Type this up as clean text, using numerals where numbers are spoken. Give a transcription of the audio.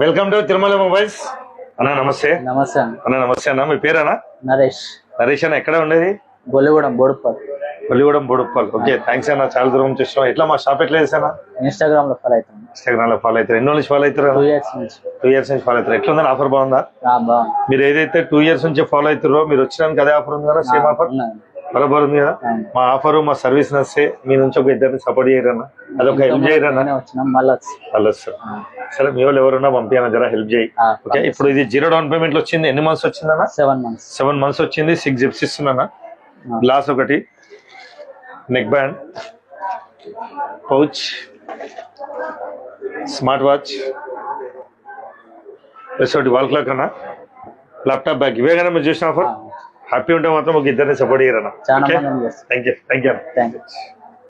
Welcome to Tirumala mobiles అన్న. నమస్తే. నమస్తే అన్న. నమస్తే అన్న. మీ పేరేనా? నరేష్. నరేష్ అన్న. ఎక్కడ ఉండేది? బొల్లిగూడెం బోడుప్పల్. బొల్లిగూడెం బోడుప్పల్. ఓకే, థ్యాంక్స్ అన్న. చాలా దూరం చూసినాం. ఎట్లా మా షాప్ ఎట్లా చేసానా? ఇన్స్టాగ్రామ్ లో ఫాలో అవుతాను. ఇన్స్టాగ్రామ్ లో ఫాలో అవుతారు. ఎన్ని నుంచి ఫాలో అవుతారు? 2 years నుంచి. 2 years నుంచి ఫాలో అవుతారు. ఎట్లా ఉందని ఆఫర్ బాగుందా? బాగుంది. మీరు ఏదైతే 2 years నుంచి ఫాలో అవుతారో మీరు వచ్చినానికి అదే ఆఫర్ ఉంది కదా? సేమ్ ఆఫర్ బరాబర్ ఉంది కదా? మా ఆఫర్ మా సర్వీస్ నచ్చే మీ నుంచి ఒక ఇద్దరిని సపోర్ట్ చేయరన్నా, అదొక హెల్ప్ చేయరన్నా. వాళ్ళు సరే, మీ వాళ్ళు ఎవరున్నా పంపించాను జర హెల్ప్ చేయి. ఓకే, ఇప్పుడు ఇది 0 down payment లో వచ్చింది. ఎన్ని మంత్స్ వచ్చిందన్నా? 7 months వచ్చింది. 6 జిప్స్ ఇస్తున్నా. గ్లాస్ ఒకటి, neck band, pouch, smart watch, plus ఒకటి వాల్ క్లాక్ అన్న, ల్యాప్టాప్ బ్యాగ్. ఇవే కదా మీరు చూసిన ఆఫర్. హ్యాపీ ఉంటే మాత్రం ఒక ఇద్దరిని సపోర్ట్ చేయరన్నా. Thank you.